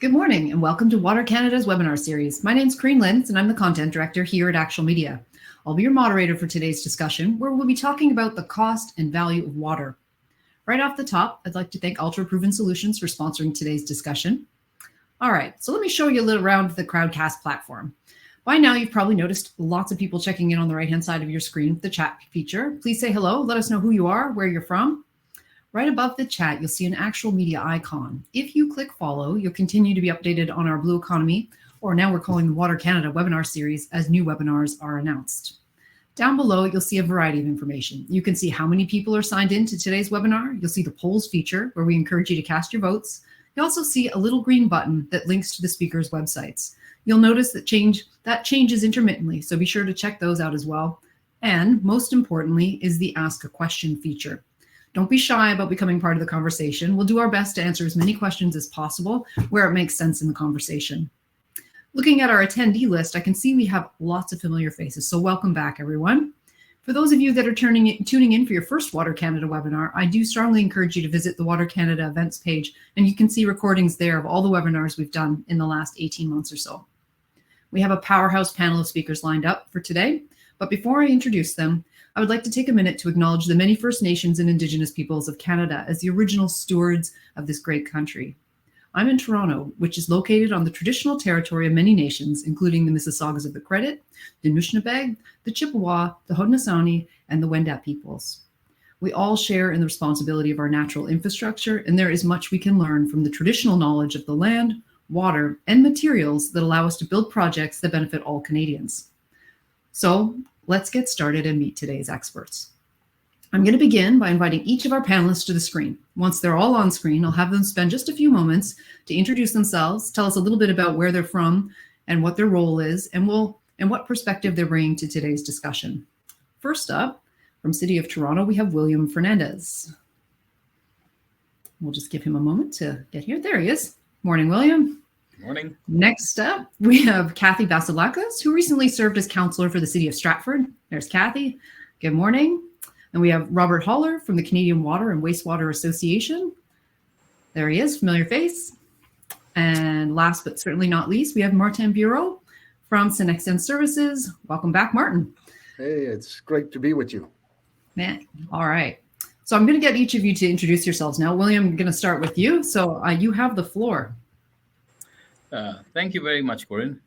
Good morning and welcome to Water Canada's webinar series. My name's Corinne Lentz and I'm the content director here at Actual Media. I'll be your moderator for today's discussion where we'll be talking about the cost and value of water. Right off the top, I'd like to thank Ultra Proven Solutions for sponsoring today's discussion. All right, so let me show you a little around the Crowdcast platform. By now, you've probably noticed lots of people checking in on the right-hand side of your screen with the chat feature. Please say hello, let us know who you are, where you're from. Right above the chat, you'll see an Actual Media icon. If you click follow, you'll continue to be updated on our Blue Economy, or now we're calling the Water Canada webinar series, as new webinars are announced. Down below, you'll see a variety of information. You can see how many people are signed in to today's webinar. You'll see the polls feature, where we encourage you to cast your votes. You'll also see a little green button that links to the speakers' websites. You'll notice that changes intermittently, so be sure to check those out as well. And most importantly is the Ask a Question feature. Don't be shy about becoming part of the conversation. We'll do our best to answer as many questions as possible where it makes sense in the conversation. Looking at our attendee list, I can see we have lots of familiar faces, so welcome back, everyone. For those of you that are tuning in for your first Water Canada webinar, I do strongly encourage you to visit the Water Canada events page, and you can see recordings there of all the webinars we've done in the last 18 months or so. We have a powerhouse panel of speakers lined up for today, but before I introduce them, I would like to take a minute to acknowledge the many First Nations and Indigenous peoples of Canada as the original stewards of this great country. I'm in Toronto, which is located on the traditional territory of many nations, including the Mississaugas of the Credit, the Anishinaabe, the Chippewa, the Haudenosaunee, and the Wendat peoples. We all share in the responsibility of our natural infrastructure, and there is much we can learn from the traditional knowledge of the land, water, and materials that allow us to build projects that benefit all Canadians. So let's get started and meet today's experts. I'm going to begin by inviting each of our panelists to the screen. Once they're all on screen, I'll have them spend just a few moments to introduce themselves, tell us a little bit about where they're from and what their role is, and what perspective they're bringing to today's discussion. First up, from City of Toronto, we have William Fernandez. We'll just give him a moment to get here. There he is. Morning, William. Morning. Next up, we have Kathy Vasilakis, who recently served as councillor for the City of Stratford. There's Kathy. Good morning. And we have Robert Holler from the Canadian Water and Wastewater Association. There he is, familiar face. And last but certainly not least, we have Martin Bureau from Synexen Services. Welcome back, Martin. Hey, it's great to be with you. Man, all right. So I'm going to get each of you to introduce yourselves now. William, I'm going to start with you. So you have the floor. Thank you very much, Corinne.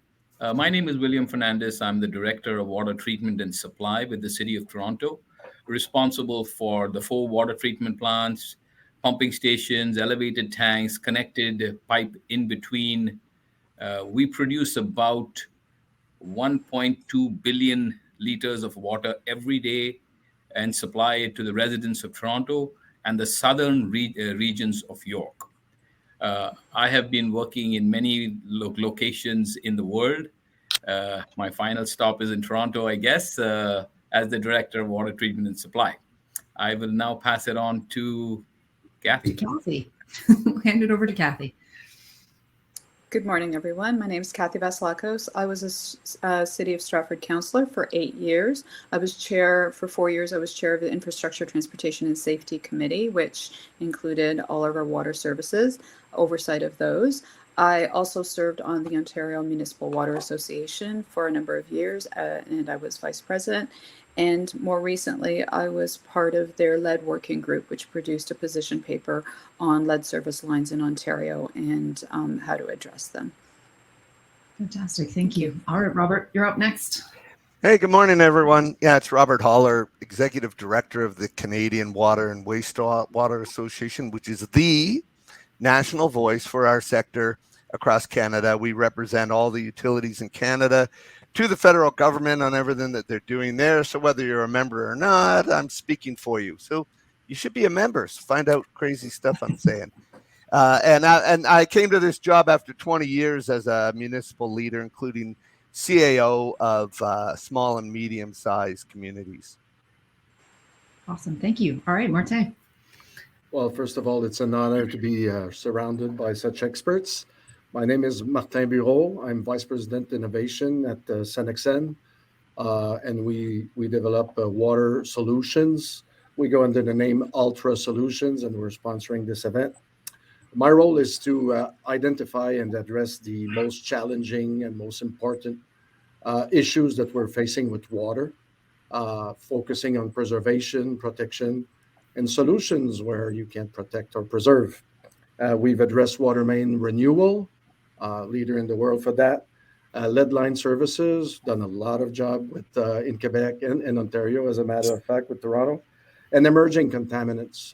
My name is William Fernandez. I'm the Director of Water Treatment and Supply with the City of Toronto, responsible for the 4 water treatment plants, pumping stations, elevated tanks, connected pipe in between. We produce about 1.2 billion liters of water every day and supply it to the residents of Toronto and the southern regions of York. I have been working in many locations in the world. My final stop is in Toronto, I guess, as the Director of Water Treatment and Supply. I will now pass it on to Kathy. Kathy. Hand it over to Kathy. Good morning, everyone. My name is Kathy Vasilakis. I was a City of Stratford councillor for 8 years. I was chair for 4 years. I was chair of the Infrastructure, Transportation and Safety Committee, which included all of our water services, oversight of those. I also served on the Ontario Municipal Water Association for a number of years, and I was vice president. And more recently, I was part of their lead working group, which produced a position paper on lead service lines in Ontario and how to address them. Fantastic. Thank you. All right, Robert, you're up next. Hey, good morning, everyone. Yeah, it's Robert Holler, Executive Director of the Canadian Water and Wastewater Association, which is the national voice for our sector across Canada. We represent all the utilities in Canada to the federal government on everything that they're doing there. So whether you're a member or not, I'm speaking for you. So you should be a member. So find out crazy stuff I'm saying. And I came to this job after 20 years as a municipal leader, including CAO of small and medium-sized communities. Awesome. Thank you. All right, Martin. Well, first of all, it's an honor to be surrounded by such experts. My name is Martin Bureau. I'm Vice President Innovation at Synexen, and we develop water solutions. We go under the name Ultra Solutions, and we're sponsoring this event. My role is to identify and address the most challenging and most important issues that we're facing with water, focusing on preservation, protection, and solutions where you can protect or preserve. We've addressed water main renewal, leader in the world for that. Lead line services, done a lot of job with in Quebec and Ontario, as a matter of fact, with Toronto. And emerging contaminants,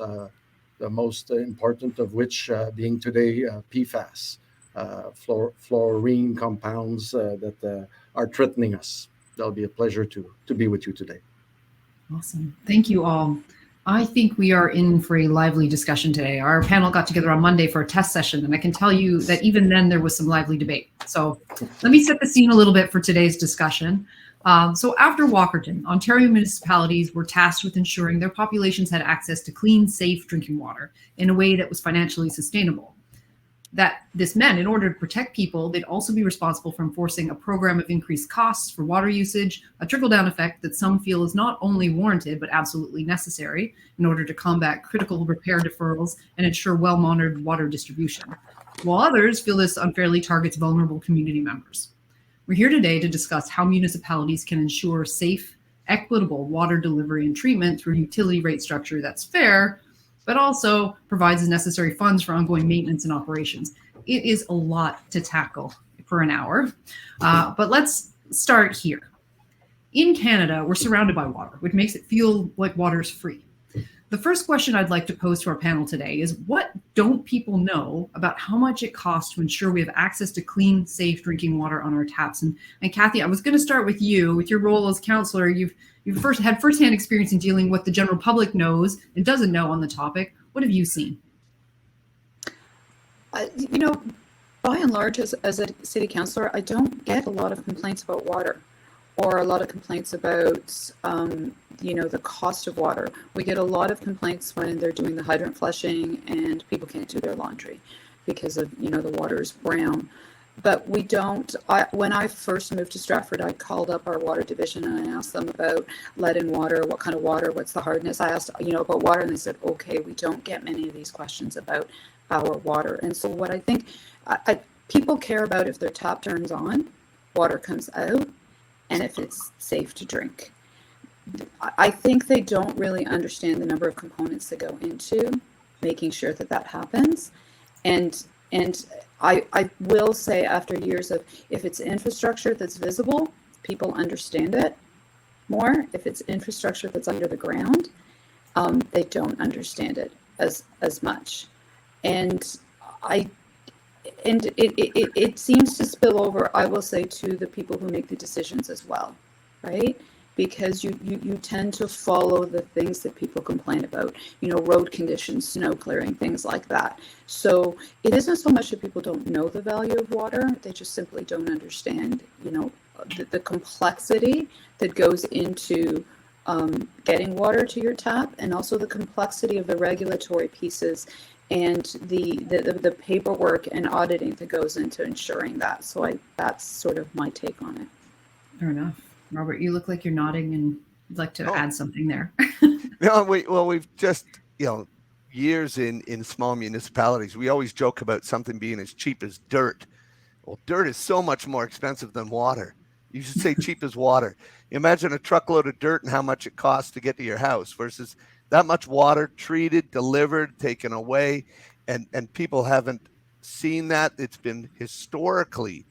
the most important of which being today PFAS, fluorine compounds that are threatening us. That'll be a pleasure to be with you today. Awesome. Thank you all. I think we are in for a lively discussion today. Our panel got together on Monday for a test session, and I can tell you that even then there was some lively debate. So let me set the scene a little bit for today's discussion. So after Walkerton, Ontario municipalities were tasked with ensuring their populations had access to clean, safe drinking water in a way that was financially sustainable. That this meant in order to protect people, they'd also be responsible for enforcing a program of increased costs for water usage, a trickle-down effect that some feel is not only warranted, but absolutely necessary in order to combat critical repair deferrals and ensure well-monitored water distribution, while others feel this unfairly targets vulnerable community members. We're here today to discuss how municipalities can ensure safe, equitable water delivery and treatment through a utility rate structure that's fair, but also provides the necessary funds for ongoing maintenance and operations. It is a lot to tackle for an hour, but let's start here. In Canada, we're surrounded by water, which makes it feel like water is free. The first question I'd like to pose to our panel today is, what don't people know about how much it costs to ensure we have access to clean, safe drinking water on our taps? And Kathy, I was going to start with you. With your role as councillor, you've had firsthand experience in dealing with what the general public knows and doesn't know on the topic. What have you seen? You know, by and large, as a city councillor, I don't get a lot of complaints about water, or a lot of complaints about, the cost of water. We get a lot of complaints when they're doing the hydrant flushing and people can't do their laundry because of, the water is brown. But we don't, when I first moved to Stratford, I called up our water division and I asked them about lead in water, what kind of water, what's the hardness. I asked, about water, and they said, okay, we don't get many of these questions about our water. And so what I think, people care about if their tap turns on, water comes out, and if it's safe to drink. I think they don't really understand the number of components that go into making sure that happens. And I will say, after years of, if it's infrastructure that's visible, people understand it more. If it's infrastructure that's under the ground, they don't understand it as much. And it seems to spill over, I will say, to the people who make the decisions as well, right? Because you tend to follow the things that people complain about, road conditions, snow clearing, things like that. So it isn't so much that people don't know the value of water, they just simply don't understand, the complexity that goes into getting water to your tap, and also the complexity of the regulatory pieces and the paperwork and auditing that goes into ensuring that. So that's sort of my take on it. Fair enough. Robert, you look like you're nodding and you'd like to add something there. We've just, years in small municipalities, we always joke about something being as cheap as dirt. Well, dirt is so much more expensive than water. You should say cheap as water. Imagine a truckload of dirt and how much it costs to get to your house versus that much water treated, delivered, taken away. And people haven't seen that. It's been historically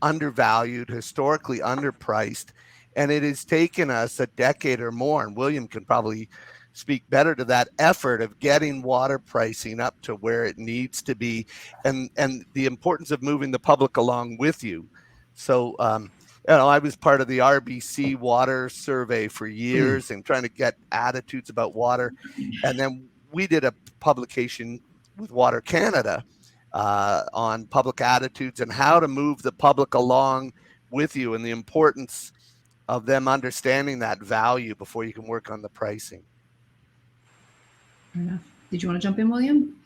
undervalued, historically underpriced, and it has taken us a decade or more, and William can probably speak better to that effort of getting water pricing up to where it needs to be, and the importance of moving the public along with you. So I was part of the RBC water survey for years and trying to get attitudes about water, and then we did a publication with Water Canada on public attitudes and how to move the public along with you, and the importance of them understanding that value before you can work on the pricing. Fair enough. Did you want to jump in, William?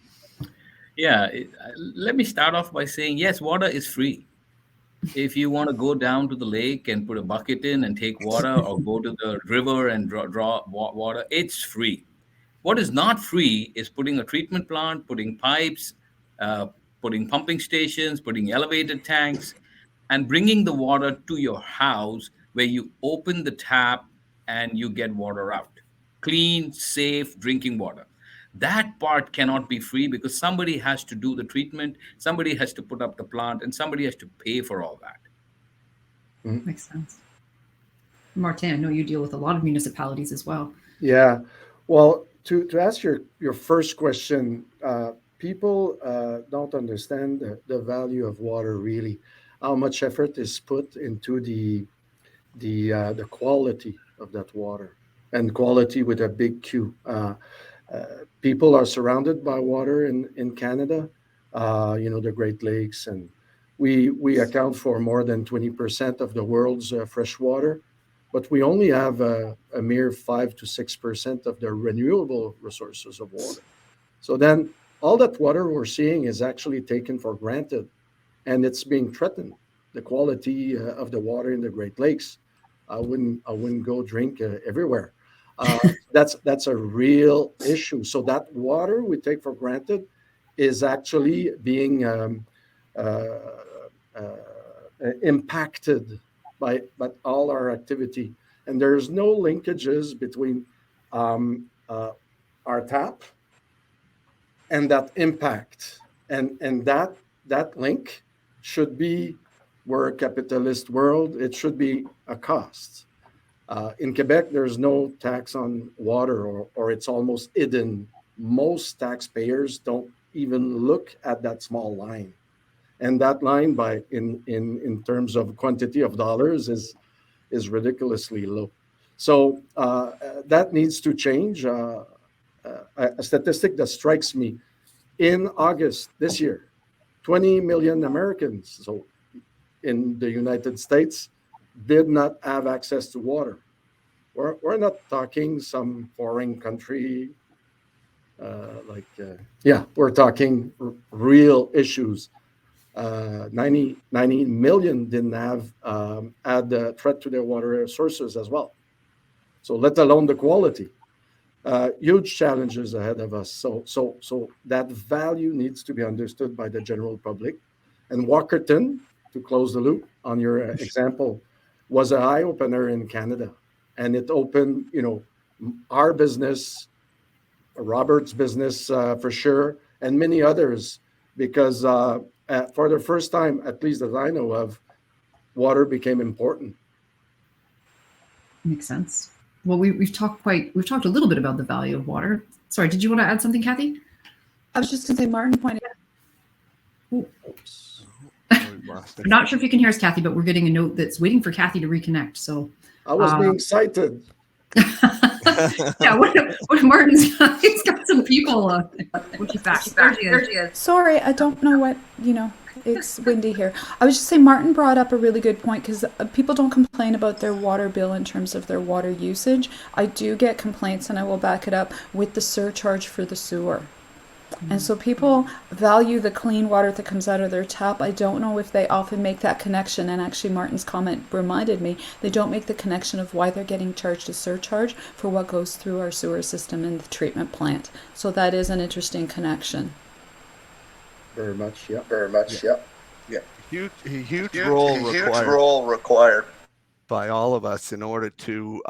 Yeah, let me start off by saying, yes, water is free. If you want to go down to the lake and put a bucket in and take water, or go to the river and draw water, it's free. What is not free is putting a treatment plant, putting pipes, uh, putting pumping stations, putting elevated tanks, and bringing the water to your house where you open the tap and you get water out. Clean, safe drinking water. That part cannot be free because somebody has to do the treatment, somebody has to put up the plant, and somebody has to pay for all that. Makes sense. Martin, I know you deal with a lot of municipalities as well. Yeah. Well, to ask your first question, people don't understand the value of water really, how much effort is put into the quality of that water, and quality with a big Q. People are surrounded by water in Canada, the Great Lakes, and we account for more than 20% of the world's fresh water, but we only have a mere 5 to 6% of the renewable resources of water. So then all that water we're seeing is actually taken for granted, and it's being threatened. The quality of the water in the Great Lakes, I wouldn't go drink everywhere. That's a real issue. So that water we take for granted is actually being uh, uh, impacted by all our activity, and there's no linkages between our tap and that impact, and that link should be, we're a capitalist world, it should be a cost. In Quebec, there's no tax on water, or it's almost hidden. Most taxpayers don't even look at that small line. And that line, in terms of quantity of dollars, is ridiculously low. So that needs to change. A statistic that strikes me: in August this year, 20 million Americans, so in the United States, did not have access to water. We're not talking some foreign country, we're talking real issues. 90 million didn't have had the threat to their water sources as well. So let alone the quality. Huge challenges ahead of us. So that value needs to be understood by the general public. And Walkerton, to close the loop on your example, was an eye opener in Canada, and it opened, our business, Robert's business for sure, and many others, because for the first time, at least that I know of, water became important. Makes sense. Well, we've talked a little bit about the value of water. Sorry, did you want to add something, Kathy? I was just going to say, Martin pointed out. I'm not sure if you can hear us, Kathy, but we're getting a note that's waiting for Kathy to reconnect. So I was being cited. yeah, what Martin's he's got some people. She's back. There she is. Sorry, I don't know what, it's windy here. I was just saying, Martin brought up a really good point, because people don't complain about their water bill in terms of their water usage. I do get complaints, and I will back it up, with the surcharge for the sewer. And so people value the clean water that comes out of their tap. I don't know if they often make that connection. And actually, Martin's comment reminded me, they don't make the connection of why they're getting charged a surcharge for what goes through our sewer system in the treatment plant. So that is an interesting connection. Very much, yeah. Yeah. Huge role required by all of us in order to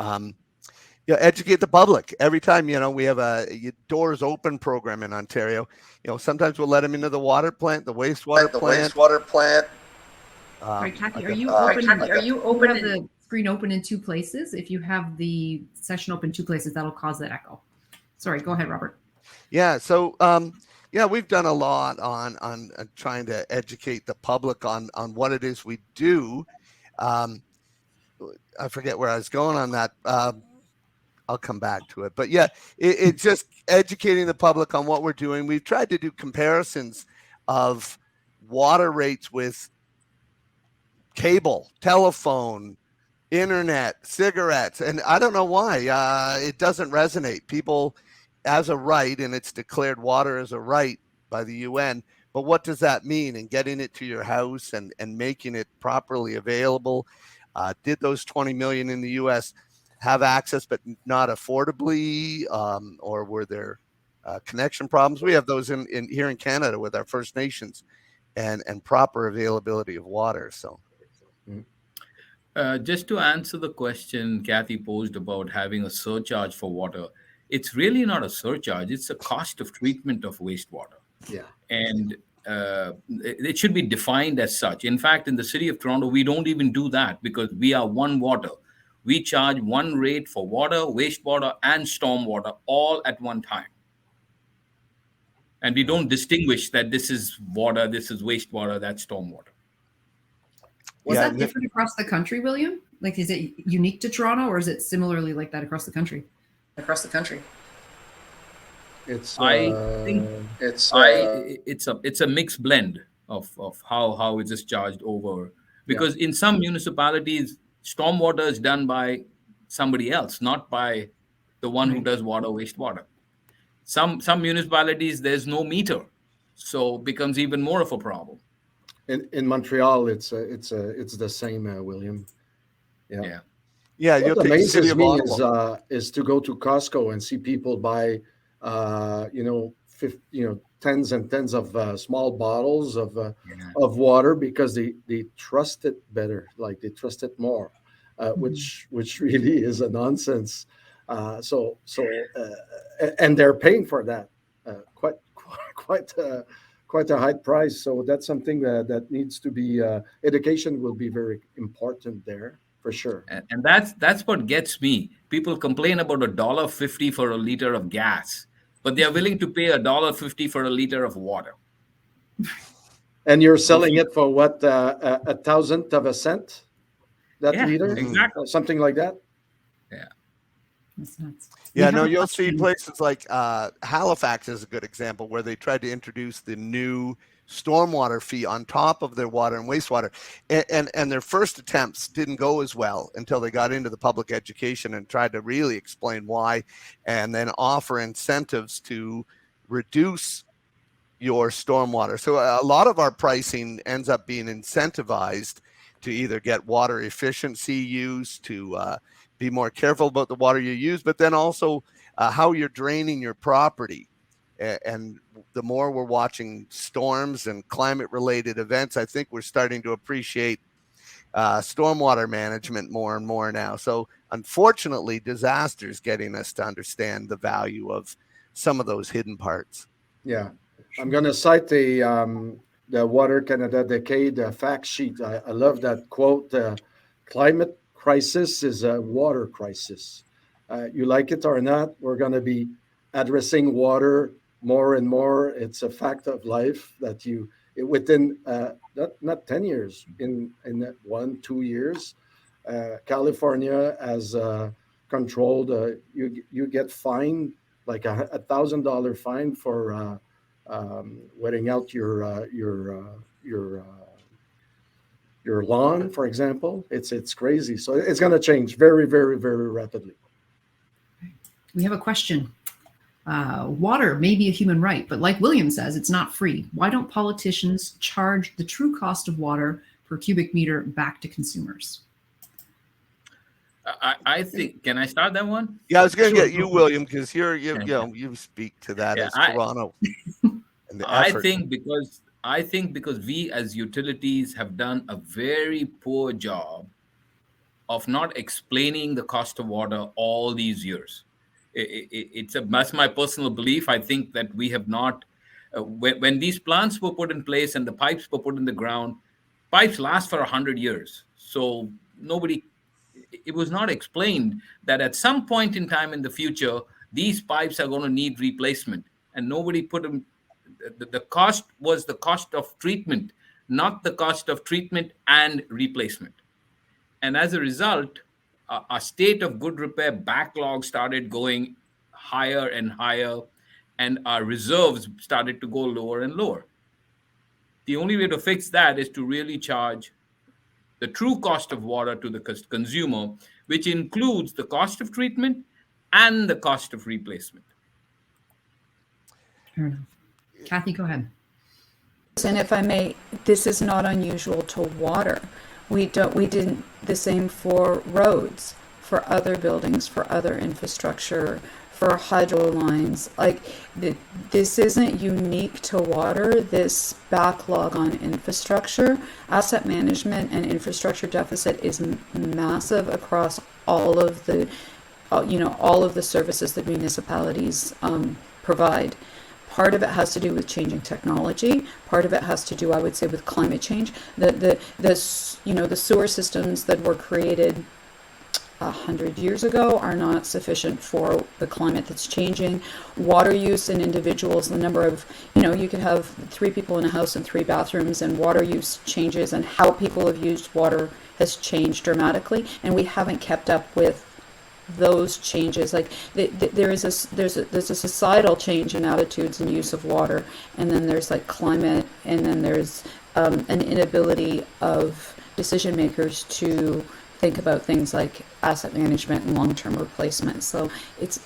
educate the public. Every time, we have a doors open program in Ontario. Sometimes we'll let them into the water plant, the wastewater plant. Right, Kathy, are you open? Are you open? Have the screen open in two places? If you have the session open two places, that'll cause that echo. Sorry, go ahead, Robert. Yeah. So, we've done a lot on trying to educate the public on what it is we do. I forget where I was going on that. I'll come back to it. But yeah, it's just educating the public on what we're doing. We've tried to do comparisons of water rates with cable, telephone, internet, cigarettes. And I don't know why it doesn't resonate. People, as a right, and it's declared water as a right by the UN. But what does that mean? And getting it to your house and making it properly available. Did those 20 million in the US have access but not affordably, or were there connection problems. We have those in here in Canada with our First Nations, and proper availability of water. So. Just to answer the question Kathy posed about having a surcharge for water, it's really not a surcharge. It's a cost of treatment of wastewater. Yeah. And it should be defined as such. In fact, in the city of Toronto, we don't even do that because we are one water. We charge one rate for water, wastewater, and stormwater all at one time. And we don't distinguish that this is water, this is wastewater, that's stormwater. Was that different across the country, William? Like, is it unique to Toronto, or is it similarly like that across the country? Across the country. It's it's a mixed blend of how it is charged over, because in some municipalities stormwater is done by somebody else, not by the one who does water, wastewater. Some municipalities there's no meter, so it becomes even more of a problem. In Montreal, it's the same, William. Yeah. What amazes me is to go to Costco and see people buy, tens and tens of small bottles of water because they trust it better, like they trust it more, which really is a nonsense. And they're paying for that quite a high price. So that's something that needs to be education will be very important there for sure. And that's what gets me. People complain about $1.50 for a liter of gas, but they are willing to pay $1.50 for a liter of water. And you're selling it for what, a thousandth of a cent? That liter? Exactly. Something like that? Yeah. That's nuts. Yeah, no, you'll see places like Halifax is a good example where they tried to introduce the new stormwater fee on top of their water and wastewater. And their first attempts didn't go as well until they got into the public education and tried to really explain why, and then offer incentives to reduce your stormwater. So a lot of our pricing ends up being incentivized to either get water efficiency use, to be more careful about the water you use, but then also how you're draining your property. And the more we're watching storms and climate related events, I think we're starting to appreciate stormwater management more and more now. So unfortunately, disasters getting us to understand the value of some of those hidden parts. Yeah. I'm going to cite the Water Canada Decade fact sheet. I love that quote. Climate crisis is a water crisis. You like it or not, we're going to be addressing water more and more. It's a fact of life that within not 10 years, in 1-2 years, California has controlled. You get fined like $1,000 fine for wetting out your lawn, for example. It's crazy. So it's going to change very, very, very rapidly. We have a question. Water may be a human right, but like William says, it's not free. Why don't politicians charge the true cost of water per cubic meter back to consumers? I think, can I start that one? Yeah, I was going to get you, William, because you speak to that as Toronto. And the I think because we as utilities have done a very poor job of not explaining the cost of water all these years. That's my personal belief. I think that we have not, when these plants were put in place and the pipes were put in the ground, pipes last for 100 years. So it was not explained that at some point in time in the future, these pipes are going to need replacement. And nobody put them, the cost was the cost of treatment, not the cost of treatment and replacement. And as a result, our state of good repair backlog started going higher and higher, and our reserves started to go lower and lower. The only way to fix that is to really charge the true cost of water to the consumer, which includes the cost of treatment and the cost of replacement. Fair enough. Kathy, go ahead. And if I may, this is not unusual to water. We did the same for roads, for other buildings, for other infrastructure, for hydro lines. Like this isn't unique to water. This backlog on infrastructure, asset management, and infrastructure deficit is massive across all of the, all of the services that municipalities provide. Part of it has to do with changing technology. Part of it has to do, I would say, with climate change. The sewer systems that were created 100 years ago are not sufficient for the climate that's changing. Water use in individuals, the number of, you could have 3 people in a house and 3 bathrooms, and water use changes, and how people have used water has changed dramatically, and we haven't kept up with those changes. Like there's a societal change in attitudes and use of water, and then there's like climate, and then there's an inability of decision makers to think about things like asset management and long-term replacement. So it's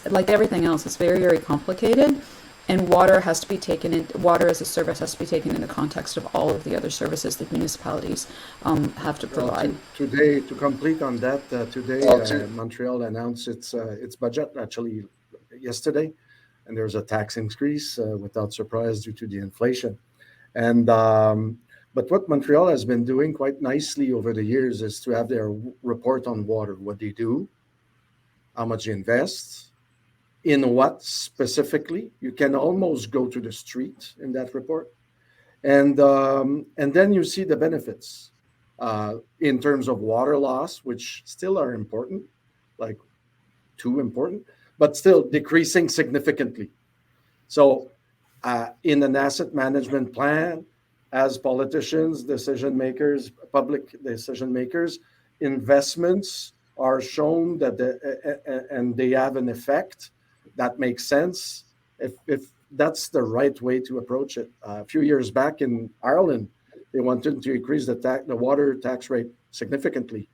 like everything else. It's very, very complicated, and water has to be taken in. Water as a service has to be taken in the context of all of the other services that municipalities have to provide. Today, to complete on that, Montreal announced its budget actually yesterday, and there's a tax increase without surprise due to the inflation. And but what Montreal has been doing quite nicely over the years is to have their report on water, what they do, how much they invest, in what specifically. You can almost go to the street in that report, and then you see the benefits in terms of water loss, which still are important, like too important, but still decreasing significantly. So in an asset management plan, as politicians, decision makers, public decision makers, investments are shown that and they have an effect that makes sense. If that's the right way to approach it. A few years back in Ireland, they wanted to increase the water tax rate significantly,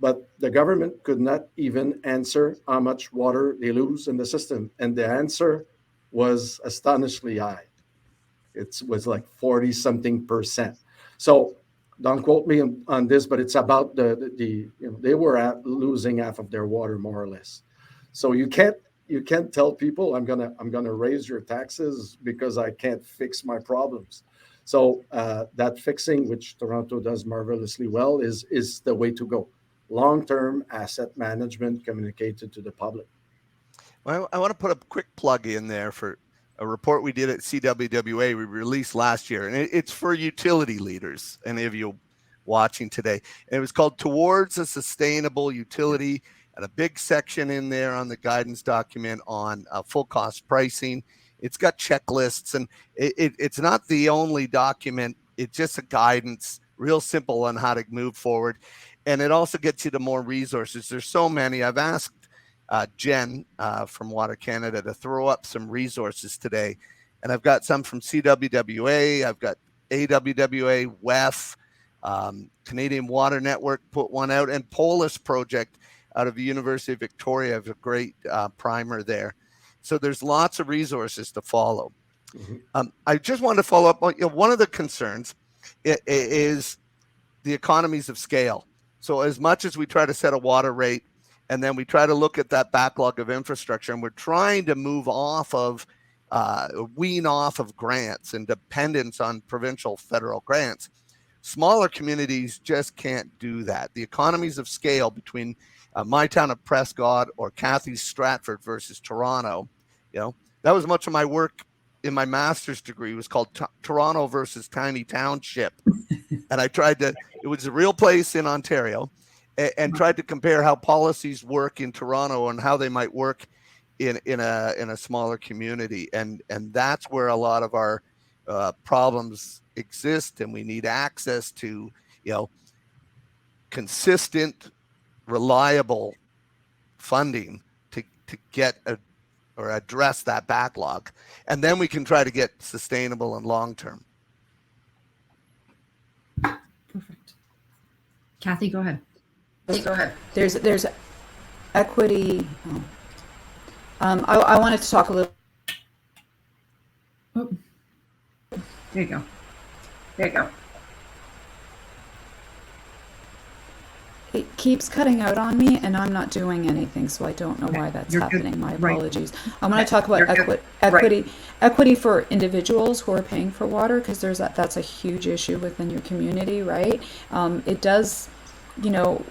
but the government could not even answer how much water they lose in the system, and the answer was astonishingly high. It was like 40-something%. So don't quote me on this, but it's about they were losing half of their water more or less. So you can't tell people I'm gonna raise your taxes because I can't fix my problems. So that fixing, which Toronto does marvelously well, is the way to go. Long-term asset management communicated to the public. Well, I want to put a quick plug in there for a report we did at CWWA we released last year, and it's for utility leaders, any of you watching today. And it was called Towards a Sustainable Utility, and a big section in there on the guidance document on full cost pricing. It's got checklists, and it's not the only document. It's just a guidance, real simple on how to move forward. And it also gets you to more resources. There's so many. I've asked Jen from Water Canada to throw up some resources today. And I've got some from CWWA, I've got AWWA, WEF, Canadian Water Network put one out, and Polis Project out of the University of Victoria have a great primer there. So there's lots of resources to follow. Mm-hmm. I just wanted to follow up on one of the concerns is the economies of scale. So as much as we try to set a water rate, and then we try to look at that backlog of infrastructure, and we're trying to move off of, wean off of grants and dependence on provincial federal grants. Smaller communities just can't do that. The economies of scale between my town of Prescott or Kathy's Stratford versus Toronto, that was much of my work in my master's degree. Was called Toronto versus Tiny Township. And it was a real place in Ontario, and tried to compare how policies work in Toronto and how they might work in a smaller community. And that's where a lot of our problems exist. And we need access to, consistent, reliable funding to get or address that backlog. And then we can try to get sustainable and long-term. Perfect. Kathy, go ahead. There's equity. I wanted to talk a little. Oh. There you go. It keeps cutting out on me, and I'm not doing anything, so I don't know why that's You're good. happening. My Right. apologies. I'm going Okay. to talk about You're good. equity for individuals who are paying for water, because that's a huge issue within your community, right? It does, you know,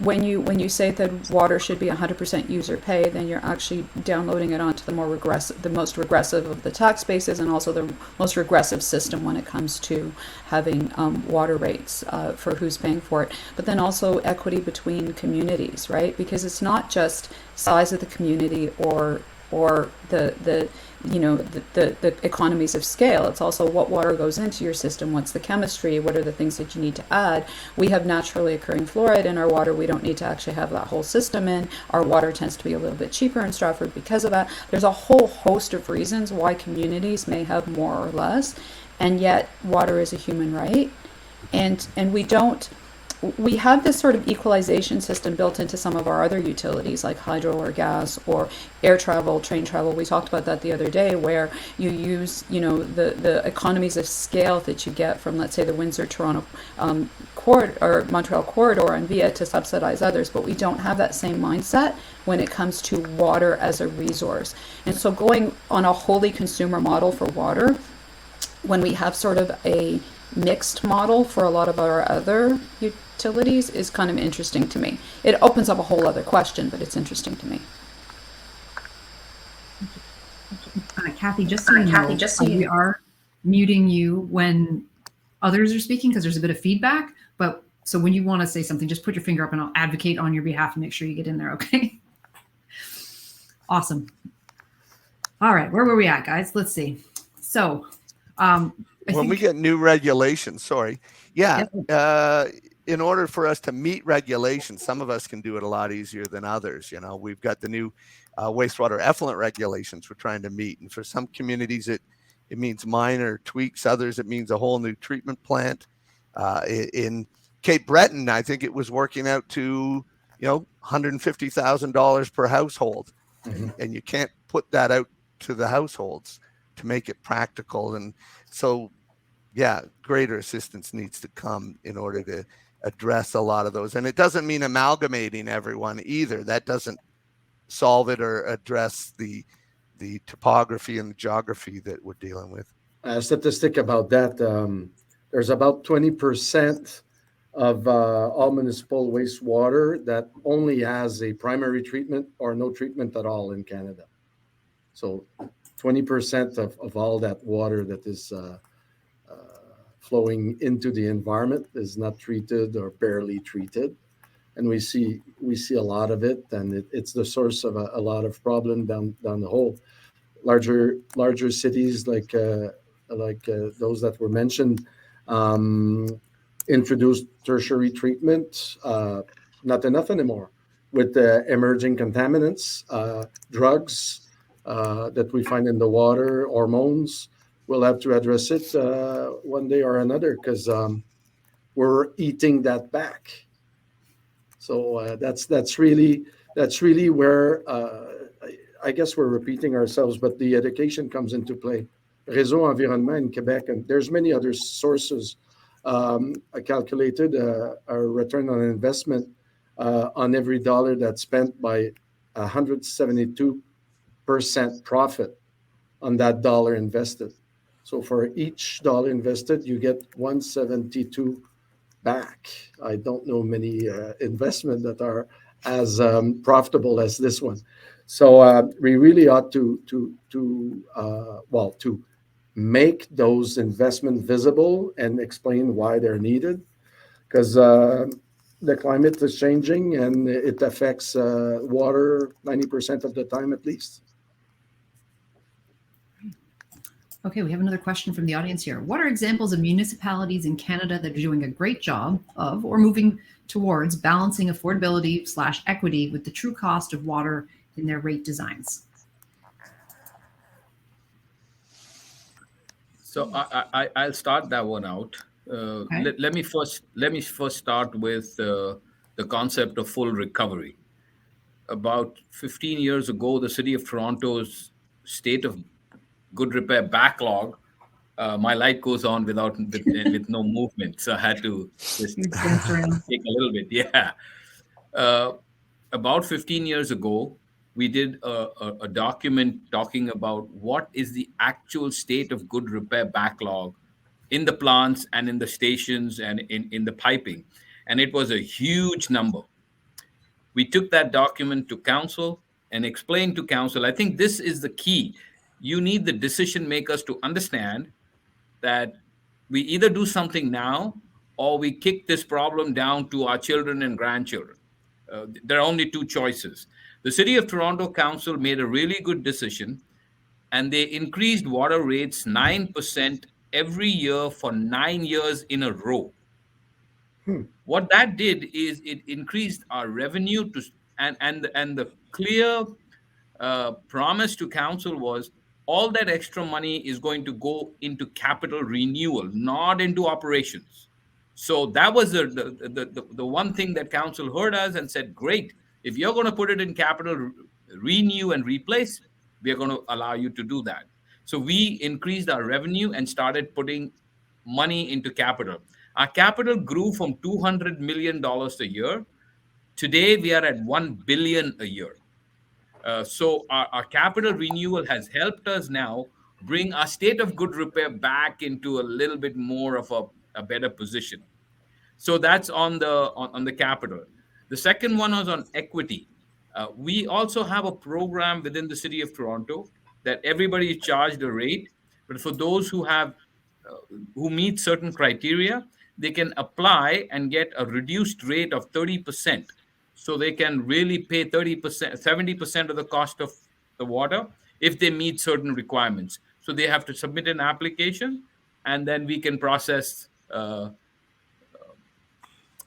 when you say that water should be 100% user pay, then you're actually downloading it onto the most regressive of the tax bases, and also the most regressive system when it comes to having water rates for who's paying for it. But then also equity between communities, right? Because it's not just size of the community or the economies of scale. It's also what water goes into your system, what's the chemistry, what are the things that you need to add. We have naturally occurring fluoride in our water. We don't need to actually have that whole system in. Our water tends to be a little bit cheaper in Stratford because of that. There's a whole host of reasons why communities may have more or less, and yet water is a human right. And we have this sort of equalization system built into some of our other utilities like hydro or gas or air travel, train travel. We talked about that the other day, where you use, the economies of scale that you get from, let's say, the Windsor-Toronto corridor or Montreal corridor and via to subsidize others. But we don't have that same mindset when it comes to water as a resource. And so going on a wholly consumer model for water, when we have sort of a mixed model for a lot of our other utilities, is kind of interesting to me. It opens up a whole other question, but it's interesting to me. Kathy, just so you know, we are muting you when others are speaking because there's a bit of feedback. But so when you want to say something, just put your finger up and I'll advocate on your behalf and make sure you get in there, okay? Awesome. All right, where were we at, guys? Let's see. So when we get new regulations, in order for us to meet regulations, some of us can do it a lot easier than others. We've got the new wastewater effluent regulations we're trying to meet. And for some communities, it means minor tweaks. Others, it means a whole new treatment plant. In Cape Breton, I think it was working out to, $150,000 per household. Mhm. And you can't put that out to the households to make it practical. And so, greater assistance needs to come in order to address a lot of those. And it doesn't mean amalgamating everyone either. That doesn't solve it or address the topography and the geography that we're dealing with. A statistic about that, there's about 20% of all municipal wastewater that only has a primary treatment or no treatment at all in Canada. So 20% of all that water that is flowing into the environment is not treated or barely treated. And we see a lot of it, and it's the source of a lot of problem down the hole. Larger cities like those that were mentioned introduced tertiary treatment, not enough anymore, with the emerging contaminants, drugs that we find in the water, hormones. We'll have to address it one day or another because we're eating that back. So that's really where I guess we're repeating ourselves, but the education comes into play. Réseau Environnement in Quebec, and there's many other sources. I calculated a return on investment on every dollar that's spent by 172% profit on that dollar invested. So for each dollar invested, you get 172 back. I don't know many investments that are as profitable as this one. So we really ought to make those investments visible and explain why they're needed, because the climate is changing and it affects water 90% of the time at least. Okay, we have another question from the audience here. What are examples of municipalities in Canada that are doing a great job of or moving towards balancing affordability/equity with the true cost of water in their rate designs? So I'll start that one out. Okay. Let me first start with the concept of full recovery. About 15 years ago, the City of Toronto's state of good repair backlog. My light goes on with no movement, so I had to just take a little bit. Yeah. Uh, about 15 years ago, we did a document talking about what is the actual state of good repair backlog in the plants and in the stations and in the piping. And it was a huge number. We took that document to council and explained to council. I think this is the key. You need the decision makers to understand that we either do something now or we kick this problem down to our children and grandchildren. There are only two choices. The City of Toronto Council made a really good decision, and they increased water rates 9% every year for 9 years in a row. What that did is it increased our revenue to, and the clear promise to council was all that extra money is going to go into capital renewal, not into operations. So that was the one thing that council heard us and said, great, if you're going to put it in capital renew and replace, we are going to allow you to do that. So we increased our revenue and started putting money into capital. Our capital grew from $200 million a year. Today, we are at $1 billion a year. So our capital renewal has helped us now bring our state of good repair back into a little bit more of a better position. So that's on the capital. The second one was on equity. We also have a program within the City of Toronto that everybody is charged a rate, but for those who meet certain criteria, they can apply and get a reduced rate of 30%. So they can really pay 30%, 70% of the cost of the water if they meet certain requirements. So they have to submit an application, and then we can process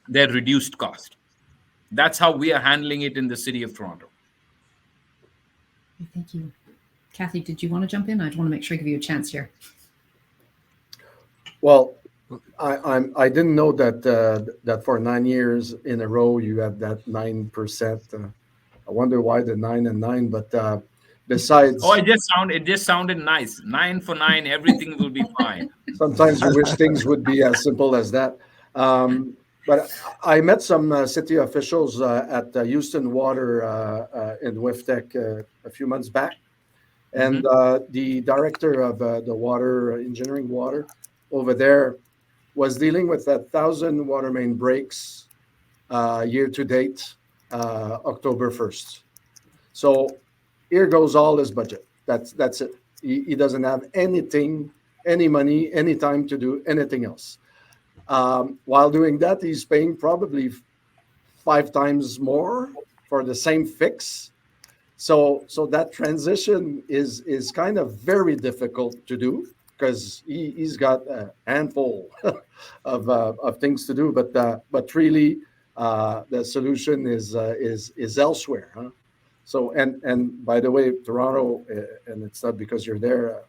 their reduced cost. That's how we are handling it in the City of Toronto. Thank you. Kathy, did you want to jump in? I just want to make sure I give you a chance here. Well, I didn't know that for 9 years in a row you had that 9%. I wonder why the 9 and 9. But besides, it just sounded nice. 9 for 9, everything will be fine. Sometimes you wish things would be as simple as that. But I met some city officials at Houston Water in WIFTEC a few months back, and the director of the water engineering water over there was dealing with 1,000 water main breaks year to date, October 1st. So here goes all his budget. That's it. He doesn't have anything, any money, any time to do anything else. While doing that, he's paying probably 5 times more for the same fix. So that transition is kind of very difficult to do, because he's got a handful of things to do, but really the solution is elsewhere. Huh? So and by the way, Toronto, and it's not because you're there,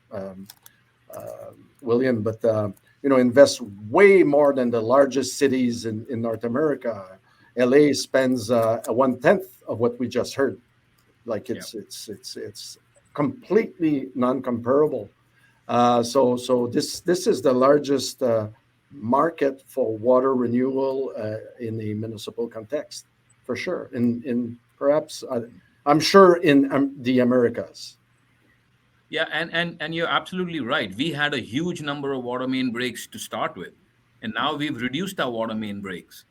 William, but invests way more than the largest cities in North America. LA spends 1/10 of what we just heard. Like it's completely non-comparable. So this is the largest market for water renewal in the municipal context, for sure. In perhaps I'm sure in the Americas. Yeah, and you're absolutely right. We had a huge number of water main breaks to start with, and now we've reduced our water main breaks.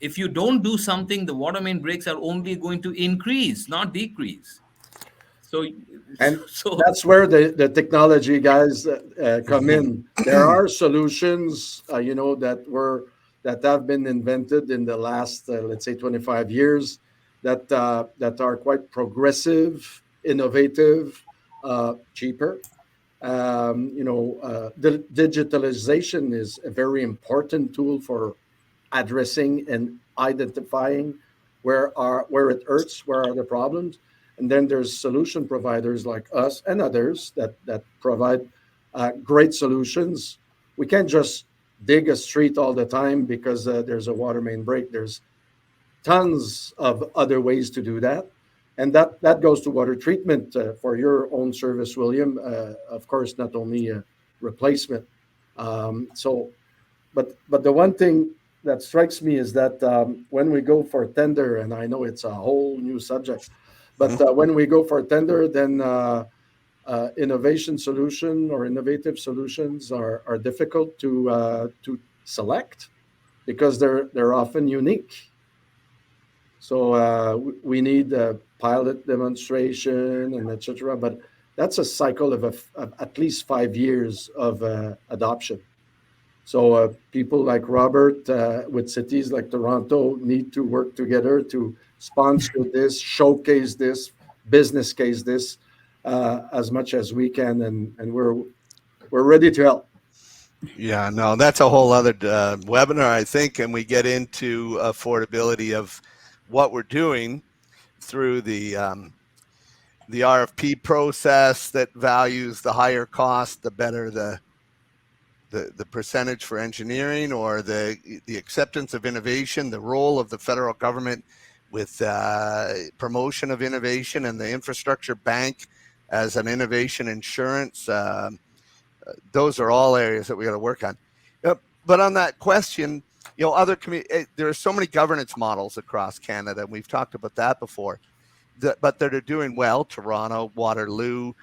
If you don't do something, the water main breaks are only going to increase, not decrease. So that's where the technology guys come in. There are solutions, that have been invented in the last, let's say, 25 years, that are quite progressive, innovative, cheaper. The digitalization is a very important tool for addressing and identifying where it hurts, where are the problems. And then there's solution providers like us and others that provide great solutions. We can't just dig a street all the time because there's a water main break. There's tons of other ways to do that. And that goes to water treatment for your own service, William. Of course, not only replacement. But the one thing that strikes me is that when we go for tender, and I know it's a whole new subject, but when we go for tender, then innovation solution or innovative solutions are difficult to select because they're often unique. So we need a pilot demonstration and etc. But that's a cycle of at least 5 years of adoption. So people like Robert with cities like Toronto need to work together to sponsor this, showcase this, business case this as much as we can, and we're ready to help. Yeah, no, that's a whole other webinar, I think, and we get into affordability of what we're doing through the RFP process that values the higher cost, the better the percentage for engineering, or the acceptance of innovation, the role of the federal government with promotion of innovation, and the infrastructure bank as an innovation insurance. Those are all areas that we got to work on. But on that question, other there are so many governance models across Canada, and we've talked about that before. But that are doing well. Toronto, Waterloo.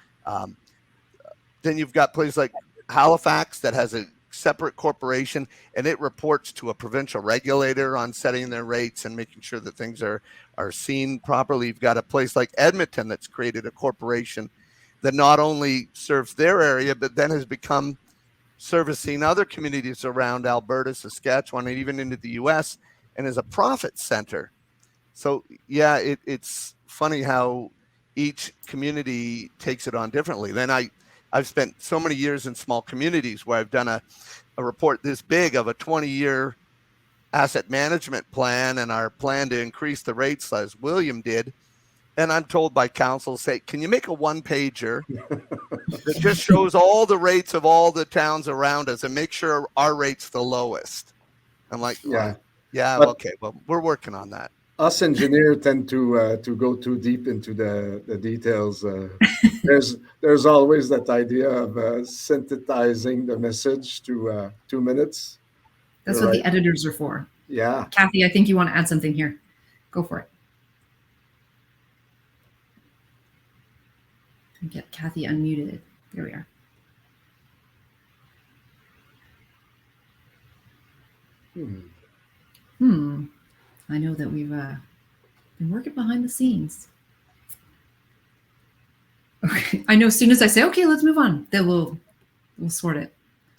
Then you've got places like Halifax that has a separate corporation, and it reports to a provincial regulator on setting their rates and making sure that things are seen properly. You've got a place like Edmonton that's created a corporation that not only serves their area, but then has become servicing other communities around Alberta, Saskatchewan, and even into the U.S., and is a profit center. So, yeah, it's funny how each community takes it on differently. Then I've spent so many years in small communities where I've done a report this big of a 20-year asset management plan and our plan to increase the rates as William did. And I'm told by council, say, can you make a one-pager that just shows all the rates of all the towns around us and make sure our rate's the lowest? I'm like, yeah, okay, well, we're working on that. Us engineers tend to go too deep into the details. There's always that idea of synthesizing the message to 2 minutes. That's what the editors are for. Yeah. Kathy, I think you want to add something here. Go for it. Get Kathy unmuted. There we are. I know that we've been working behind the scenes. Okay. I know as soon as I say, okay, let's move on, then we'll sort it.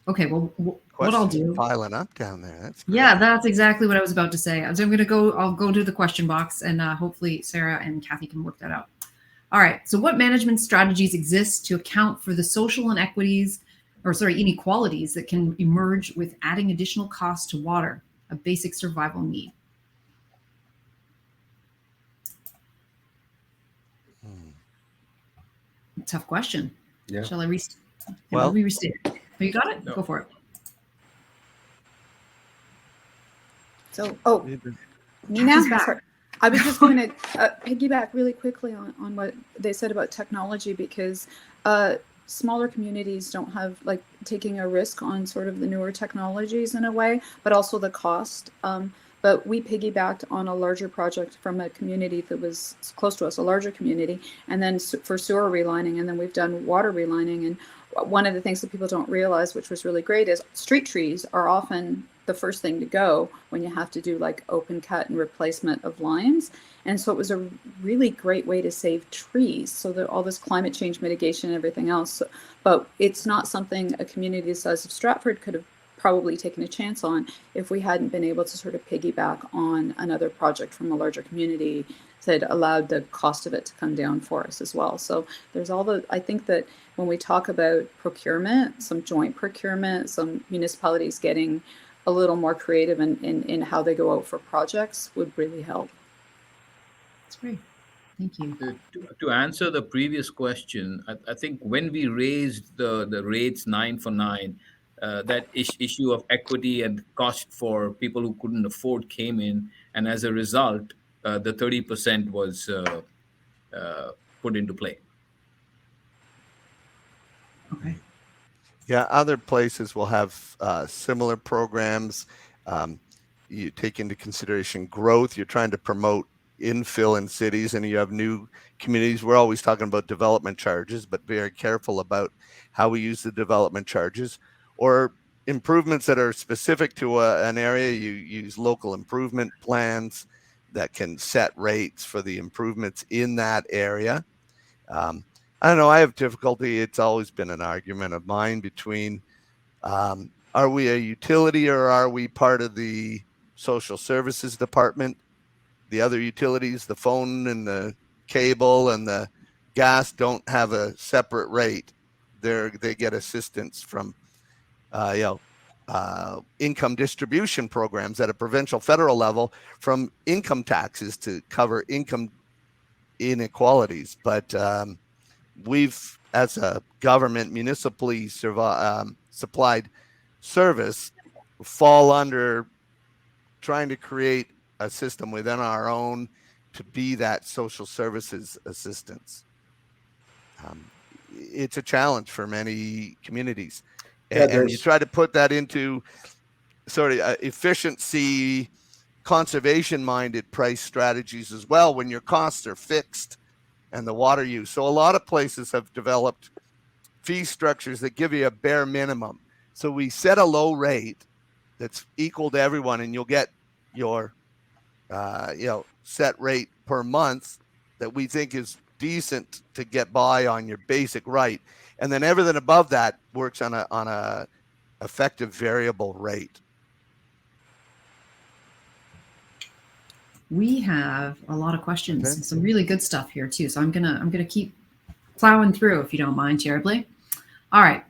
Okay, well, what I'll do. Piling up down there. That's great. Yeah, that's exactly what I was about to say. So I'll go to the question box, and hopefully Sarah and Kathy can work that out. All right, so what management strategies exist to account for the social inequalities that can emerge with adding additional costs to water, a basic survival need? Tough question. Yeah. Shall I restate? Well, we restate it. Oh, you got it? No. Go for it. So, me Kathy's now? back. Sorry. I was just going to piggyback really quickly on what they said about technology, because smaller communities don't have taking a risk on sort of the newer technologies in a way, but also the cost. But we piggybacked on a larger project from a community that was close to us, a larger community, and then for sewer relining, and then we've done water relining. And one of the things that people don't realize, which was really great, is street trees are often the first thing to go when you have to do open cut and replacement of lines. And so it was a really great way to save trees. So that all this climate change mitigation and everything else, but it's not something a community the size of Stratford could have probably taken a chance on if we hadn't been able to sort of piggyback on another project from a larger community that allowed the cost of it to come down for us as well. So there's I think that when we talk about procurement, some joint procurement, some municipalities getting a little more creative in how they go out for projects would really help. That's great. Thank you. To answer the previous question, I think when we raised the rates 9 for 9, that issue of equity and cost for people who couldn't afford came in, and as a result, the 30% was put into play. Okay. Yeah, other places will have similar programs. you take into consideration growth. You're trying to promote infill in cities, and you have new communities. We're always talking about development charges, but very careful about how we use the development charges. Or improvements that are specific to an area, you use local improvement plans that can set rates for the improvements in that area. I don't know, I have difficulty. It's always been an argument of mine between are we a utility or are we part of the social services department? The other utilities, the phone and the cable and the gas, don't have a separate rate. They get assistance from income distribution programs at a provincial, federal level from income taxes to cover income inequalities. But we've, as a government, municipally supplied service, fall under trying to create a system within our own to be that social services assistance. It's a challenge for many communities. And you try to put that into sort of efficiency, conservation-minded price strategies as well when your costs are fixed and the water use. So a lot of places have developed fee structures that give you a bare minimum. So we set a low rate that's equal to everyone, and you'll get your set rate per month that we think is decent to get by on your basic right, and then everything above that works on a effective variable rate. We have a lot of questions, some really good stuff here too. So I'm gonna keep plowing through if you don't mind, terribly. All right.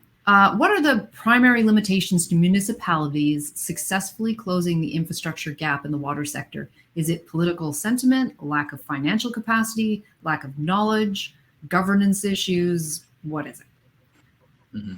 What are the primary limitations to municipalities successfully closing the infrastructure gap in the water sector? Is it political sentiment, lack of financial capacity, lack of knowledge, governance issues? What is it? Mm-hmm.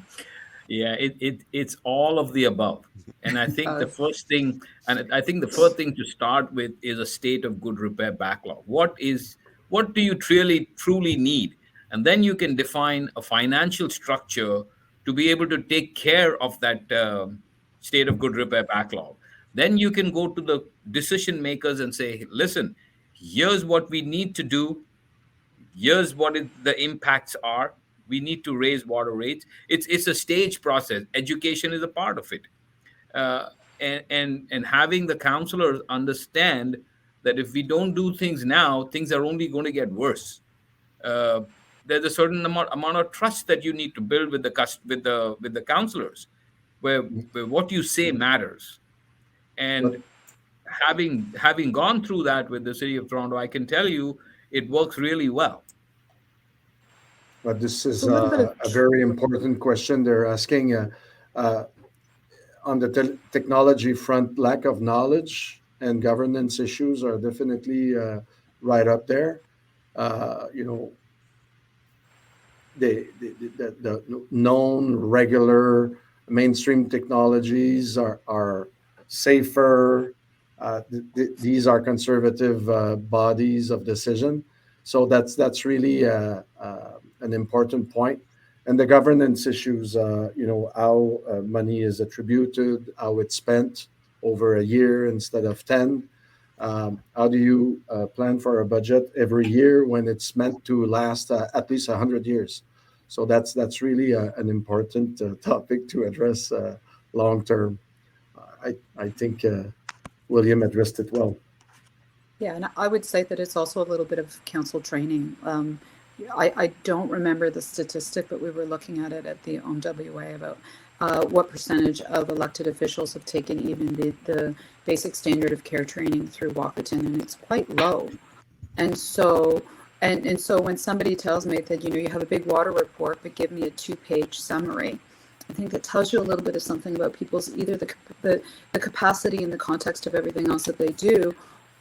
Yeah, it's all of the above. And I think the first thing to start with is a state of good repair backlog. What do you truly need? And then you can define a financial structure to be able to take care of that state of good repair backlog. Then you can go to the decision makers and say, listen, here's what we need to do. Here's what the impacts are. We need to raise water rates. It's a stage process. Education is a part of it. And having the councillors understand that if we don't do things now, things are only going to get worse. There's a certain amount of trust that you need to build with the councillors, where what you say matters. And having gone through that with the City of Toronto, I can tell you it works really well. But this is a very important question they're asking. On the technology front, lack of knowledge and governance issues are definitely right up there. The known regular mainstream technologies are safer. These are conservative bodies of decision. So that's really an important point. And the governance issues, how money is attributed, how it's spent over a year instead of 10. How do you plan for a budget every year when it's meant to last at least 100 years? So that's really an important topic to address long term. I think William addressed it well. Yeah, and I would say that it's also a little bit of council training. I don't remember the statistic, but we were looking at it at the OMWA about what percentage of elected officials have taken even the basic standard of care training through Walkerton, and it's quite low. And so when somebody tells me that, you have a big water report, but give me a 2-page summary, I think that tells you a little bit of something about people's either the capacity in the context of everything else that they do,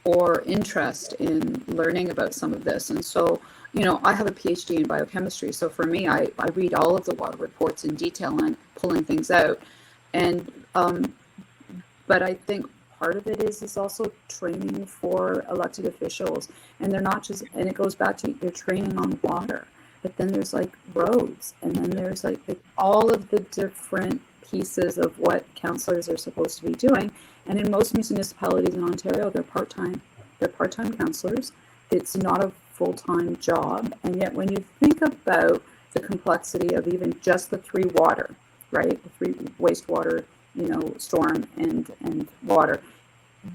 or interest in learning about some of this. And so, I have a PhD in biochemistry. So for me, I read all of the water reports in detail and pulling things out. And, but I think part of it is also training for elected officials. And they're not just, and it goes back to their training on water, but then there's like roads, and then there's like all of the different pieces of what councillors are supposed to be doing. And in most municipalities in Ontario, they're part-time. They're part-time councillors. It's not a full-time job. And yet when you think about the complexity of even just the three water, right? The three wastewater, storm and water,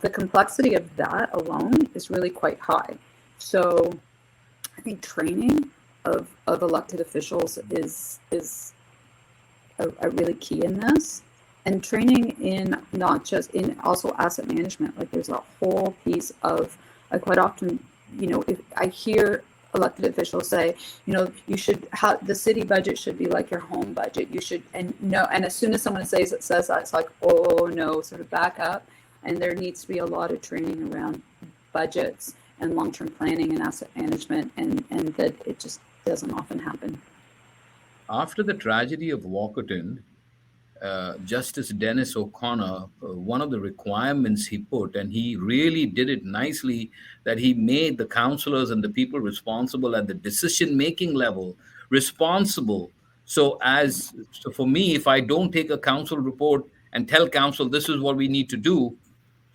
the complexity of that alone is really quite high. So I think training of elected officials is a really key in this, and training in not just in also asset management. Like there's a whole piece of, I quite often, if I hear elected officials say, you should have the city budget should be like your home budget. You should, and as soon as someone says that, it's like, oh no, sort of back up. And there needs to be a lot of training around budgets and long-term planning and asset management, and that it just doesn't often happen. After the tragedy of Walkerton, Justice Dennis O'Connor, one of the requirements he put, and he really did it nicely, that he made the councillors and the people responsible at the decision-making level responsible. So for me, if I don't take a council report and tell council this is what we need to do,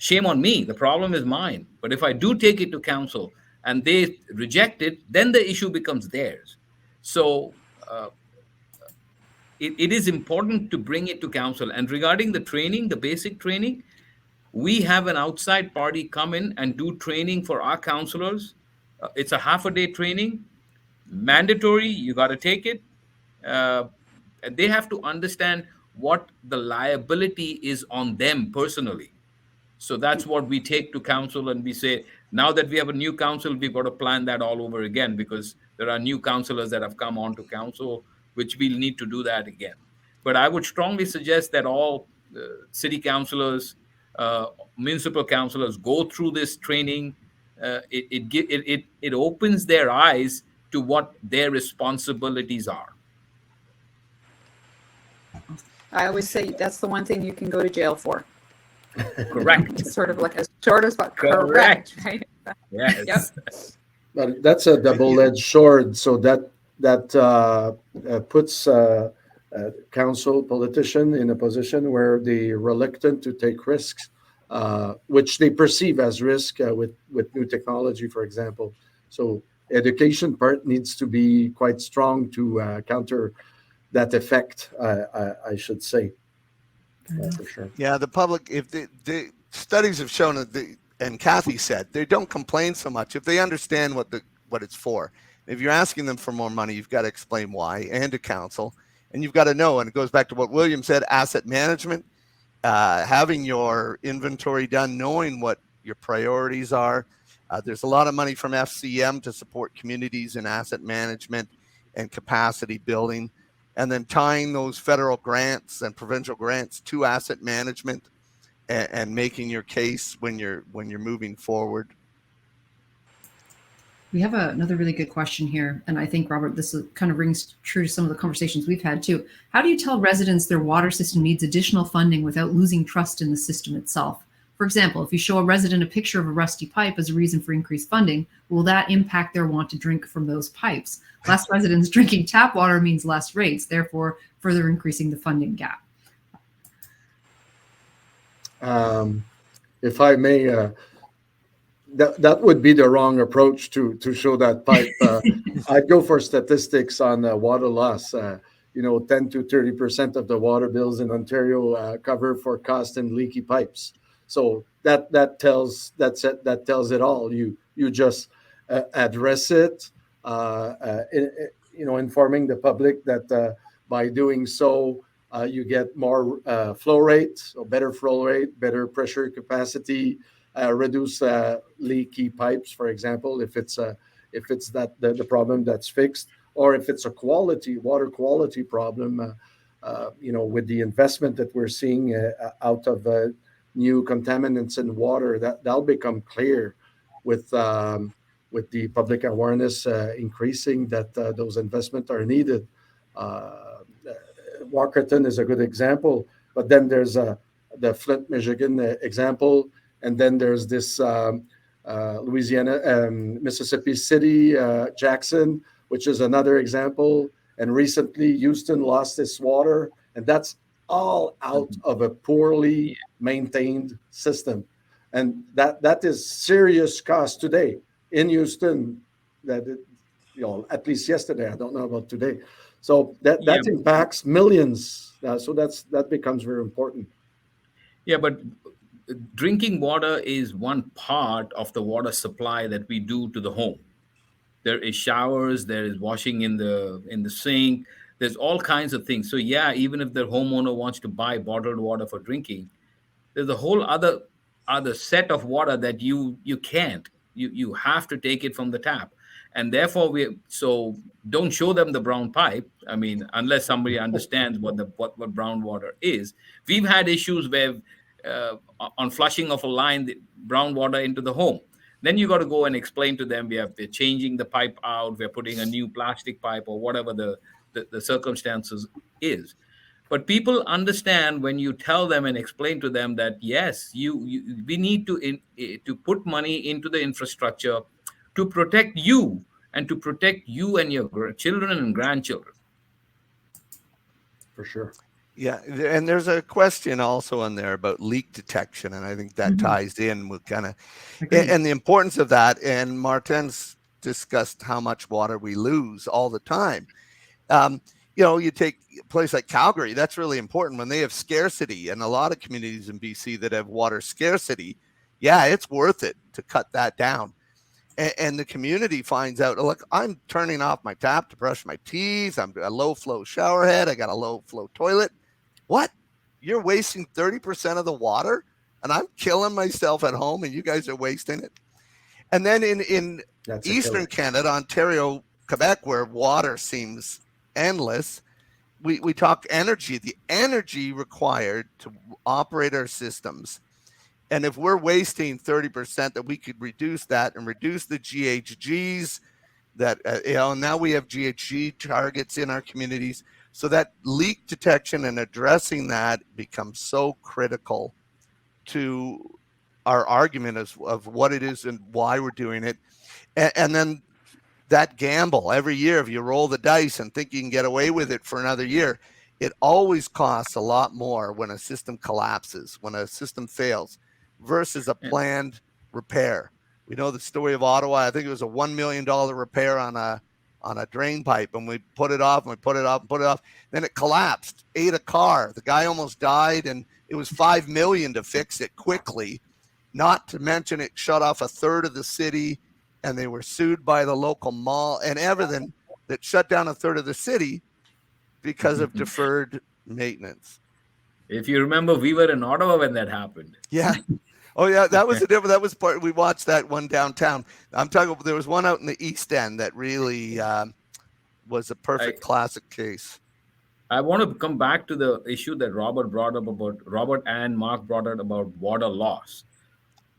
shame on me. The problem is mine. But if I do take it to council and they reject it, then the issue becomes theirs. So it is important to bring it to council. And regarding the training, the basic training, we have an outside party come in and do training for our councillors. It's a half-a-day training, mandatory. You got to take it. And they have to understand what the liability is on them personally. So that's what we take to council, and we say, now that we have a new council, we've got to plan that all over again, because there are new councillors that have come on to council, which we'll need to do that again. But I would strongly suggest that all city councillors, municipal councillors go through this training. It opens their eyes to what their responsibilities are. I always say that's the one thing you can go to jail for. Correct. It's sort of like as short as but Correct. right? Yes. Yep. But that's a double-edged sword. So that puts council politician in a position where they're reluctant to take risks, which they perceive as risk with new technology, for example. So education part needs to be quite strong to counter that effect, I should say. For sure. Yeah, the public, if the studies have shown that, and Kathy said, they don't complain so much if they understand what it's for. If you're asking them for more money, you've got to explain why, and to council, and you've got to know. And it goes back to what William said: asset management, having your inventory done, knowing what your priorities are. There's a lot of money from FCM to support communities in asset management and capacity building. And then tying those federal grants and provincial grants to asset management and making your case when you're moving forward. We have another really good question here. And I think, Robert, this kind of rings true to some of the conversations we've had too. How do you tell residents their water system needs additional funding without losing trust in the system itself? For example, if you show a resident a picture of a rusty pipe as a reason for increased funding, will that impact their want to drink from those pipes? Less residents drinking tap water means less rates, therefore further increasing the funding gap. If I may, that would be the wrong approach to show that pipe. I'd go for statistics on water loss. 10 to 30% of the water bills in Ontario cover for cost and leaky pipes. So that tells it all. You just address it, informing the public that by doing so you get more flow rate, so better flow rate, better pressure capacity, reduce leaky pipes, for example, if it's that the problem that's fixed, or if it's a water quality problem, with the investment that we're seeing out of new contaminants in water, that'll become clear with the public awareness increasing that those investments are needed. Walkerton is a good example, but then there's the Flint, Michigan example, and then there's this Mississippi City, Jackson, which is another example. And recently, Houston lost its water, and that's all out of a poorly maintained system. And that is serious cost today in Houston, that at least yesterday, I don't know about today. So that impacts millions. So that becomes very important. Yeah, but drinking water is one part of the water supply that we do to the home. There is showers, there is washing in the sink, there's all kinds of things. So yeah, even if the homeowner wants to buy bottled water for drinking, there's a whole other set of water that you can't. You have to take it from the tap. And therefore so don't show them the brown pipe. I mean, unless somebody understands what brown water is. We've had issues where on flushing of a line, the brown water into the home. Then you got to go and explain to them we're changing the pipe out, we're putting a new plastic pipe, or whatever the circumstances is. But people understand when you tell them and explain to them that yes, we need to put money into the infrastructure to protect you and to protect you and your children and grandchildren. For sure. Yeah, and there's a question also in there about leak detection, and I think that ties in with kind of and the importance of that. And Martin's discussed how much water we lose all the time. You take a place like Calgary, that's really important when they have scarcity, and a lot of communities in BC that have water scarcity. Yeah, it's worth it to cut that down. And the community finds out, look, I'm turning off my tap to brush my teeth. I'm a low flow shower head. I got a low flow toilet. What? You're wasting 30% of the water, and I'm killing myself at home, and you guys are wasting it. And then in Eastern Canada, Ontario, Quebec, where water seems endless, we talk energy, the energy required to operate our systems. And if we're wasting 30%, that we could reduce that and reduce the GHGs that, now we have GHG targets in our communities. So that leak detection and addressing that becomes so critical to our argument of what it is and why we're doing it. And then that gamble every year, if you roll the dice and think you can get away with it for another year, it always costs a lot more when a system collapses, when a system fails, versus a planned repair. We know the story of Ottawa. I think it was a $1 million repair on a drain pipe, and we put it off and we put it off and put it off. Then it collapsed, ate a car. The guy almost died, and it was $5 million to fix it quickly. Not to mention it shut off a third of the city, and they were sued by the local mall and everything that shut down a third of the city because of deferred maintenance. If you remember, we were in Ottawa when that happened. Yeah. Oh yeah, that was that was part. We watched that one downtown. I'm talking. There was one out in the East End that really was a perfect classic case. I want to come back to the issue that Robert and Mark brought up about water loss.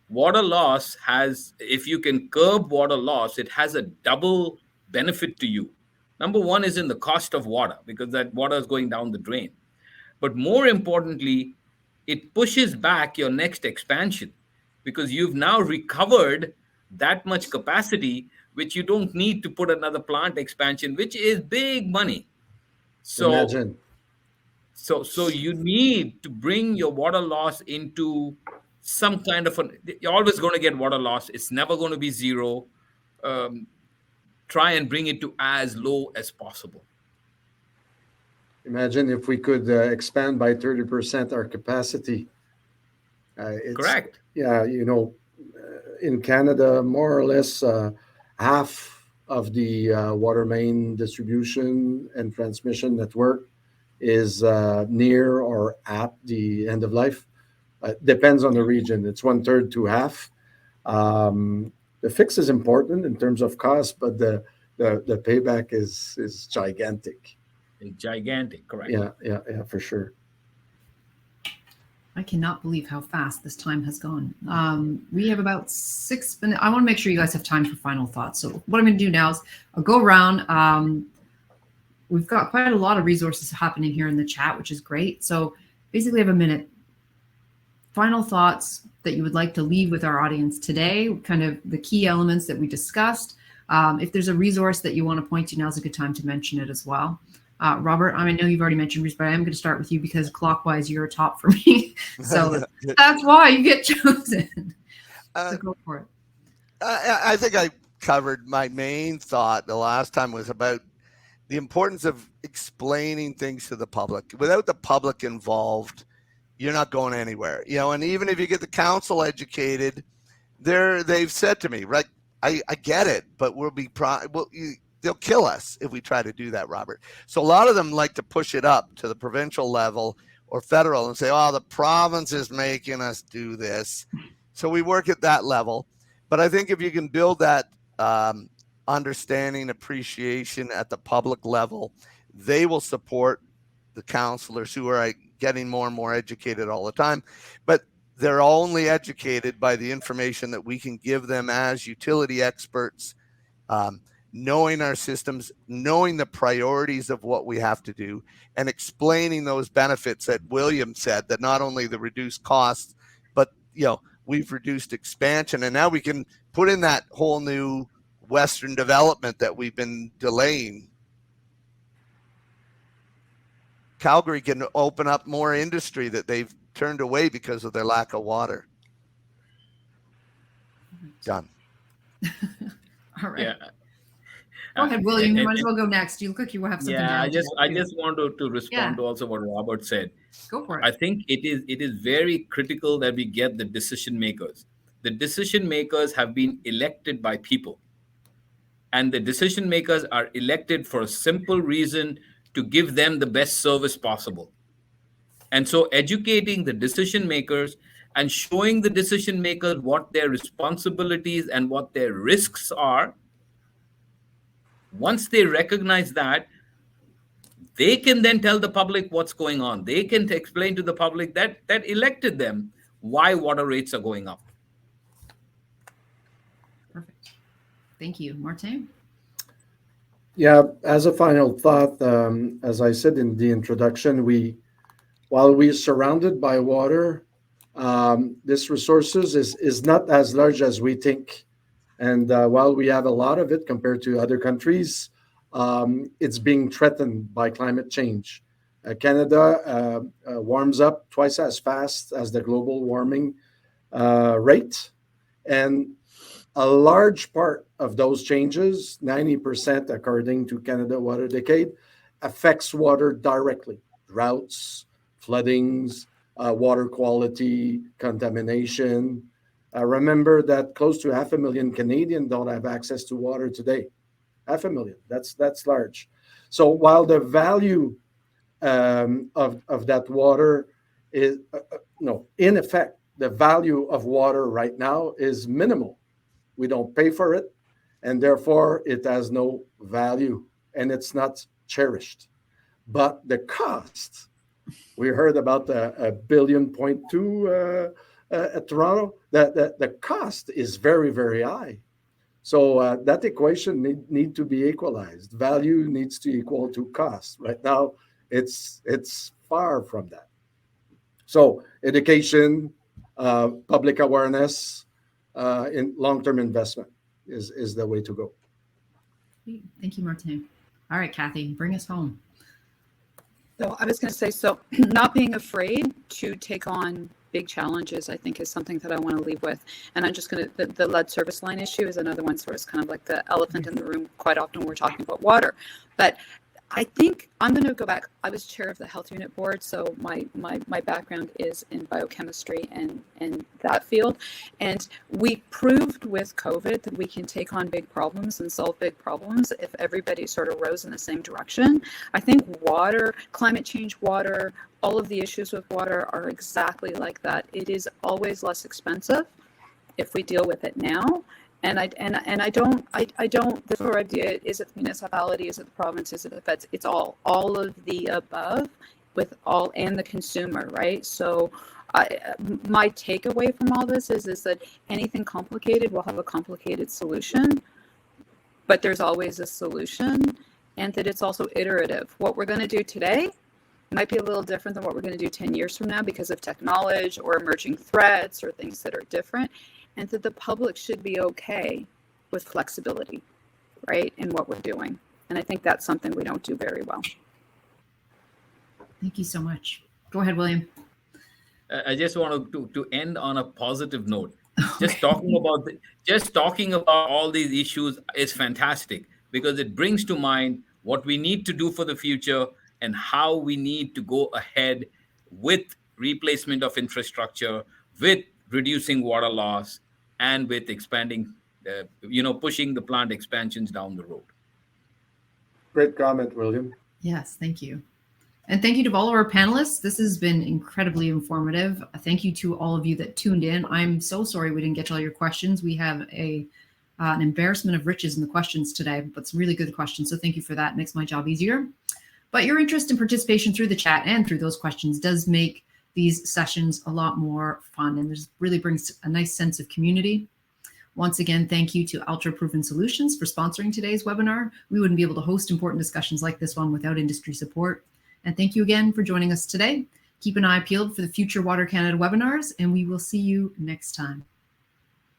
Water loss has, if you can curb water loss, it has a double benefit to you. Number one is in the cost of water, because that water is going down the drain. But more importantly, it pushes back your next expansion, because you've now recovered that much capacity, which you don't need to put another plant expansion, which is big money. So imagine. So you need to bring your water loss into some kind of you're always going to get water loss. It's never going to be zero. Try and bring it to as low as possible. Imagine if we could expand by 30% our capacity. Correct. Yeah, in Canada, more or less half of the water main distribution and transmission network is near or at the end of life. Depends on the region. It's 1/3 to half. The fix is important in terms of cost, but the payback is gigantic. Gigantic, correct. Yeah, for sure. I cannot believe how fast this time has gone. We have about 6 minutes. I want to make sure you guys have time for final thoughts. So what I'm going to do now is I'll go around. We've got quite a lot of resources happening here in the chat, which is great. So basically I have a minute. Final thoughts that you would like to leave with our audience today, kind of the key elements that we discussed. If there's a resource that you want to point to, now's a good time to mention it as well. Robert, I know you've already mentioned Bruce, but I am going to start with you because clockwise you're a top for me. So that's why you get chosen. So go for it. I think I covered my main thought the last time was about the importance of explaining things to the public. Without the public involved, you're not going anywhere. And even if you get the council educated, they've said to me, right, I get it, but they'll kill us if we try to do that, Robert. So a lot of them like to push it up to the provincial level or federal and say, oh, the province is making us do this. So we work at that level. But I think if you can build that understanding, appreciation at the public level, they will support the councillors who are getting more and more educated all the time. But they're only educated by the information that we can give them as utility experts, knowing our systems, knowing the priorities of what we have to do, and explaining those benefits that William said, that not only the reduced costs, but we've reduced expansion, and now we can put in that whole new Western development that we've been delaying. Calgary can open up more industry that they've turned away because of their lack of water. Done. All right. Yeah. Go ahead, William. You might as well go next. You look like you have something. Yeah, to I add just want to respond to also what Robert said. Go for it. I think it is very critical that we get the decision makers. The decision makers have been elected by people. And the decision makers are elected for a simple reason: to give them the best service possible. And so educating the decision makers and showing the decision makers what their responsibilities and what their risks are, once they recognize that, they can then tell the public what's going on. They can explain to the public that elected them why water rates are going up. Perfect. Thank you. Martin? Yeah, as a final thought, as I said in the introduction, while we're surrounded by water, this resources is not as large as we think. And while we have a lot of it compared to other countries, it's being threatened by climate change. Canada warms up twice as fast as the global warming rate. And a large part of those changes, 90% according to Canada Water Decade, affects water directly. Droughts, floodings, water quality, contamination. Remember that close to 500,000 Canadians don't have access to water today. 500,000, that's large. So while the value of that water is, in effect, the value of water right now is minimal. We don't pay for it, and therefore it has no value, and it's not cherished. But the cost, we heard about the $1.2 billion at Toronto, the cost is very, very high. So that equation need to be equalized. Value needs to equal to cost. Right now, it's far from that. So education, public awareness, in long-term investment is the way to go. Thank you, Martin. All right, Kathy, bring us home. So I was going to say, not being afraid to take on big challenges, I think, is something that I want to leave with. And I'm just going to, the lead service line issue is another one, sort of kind of like the elephant in the room. Quite often we're talking about water, but I think I'm going to go back. I was chair of the health unit board, so my background is in biochemistry and that field. And we proved with COVID that we can take on big problems and solve big problems if everybody sort of rows in the same direction. I think water, climate change, water, all of the issues with water are exactly like that. It is always less expensive if we deal with it now. And I don't, the sort of idea, is it the municipality, is it the province, is it the feds? It's all of the above with all, and the consumer, right? So my takeaway from all this is that anything complicated will have a complicated solution, but there's always a solution, and that it's also iterative. What we're going to do today might be a little different than what we're going to do 10 years from now because of technology or emerging threats or things that are different. And that the public should be okay with flexibility, right, in what we're doing. And I think that's something we don't do very well. Thank you so much. Go ahead, William. I just want to end on a positive note. Just talking about all these issues is fantastic because it brings to mind what we need to do for the future and how we need to go ahead with replacement of infrastructure, with reducing water loss, and with expanding, pushing the plant expansions down the road. Great comment, William. Yes, thank you. And thank you to all of our panelists. This has been incredibly informative. Thank you to all of you that tuned in. I'm so sorry we didn't get to all your questions. We have an embarrassment of riches in the questions today, but some really good questions. So thank you for that. It makes my job easier. But your interest and participation through the chat and through those questions does make these sessions a lot more fun, and this really brings a nice sense of community. Once again, thank you to Ultra Proven Solutions for sponsoring today's webinar. We wouldn't be able to host important discussions like this one without industry support. And thank you again for joining us today. Keep an eye peeled for the future Water Canada webinars, and we will see you next time.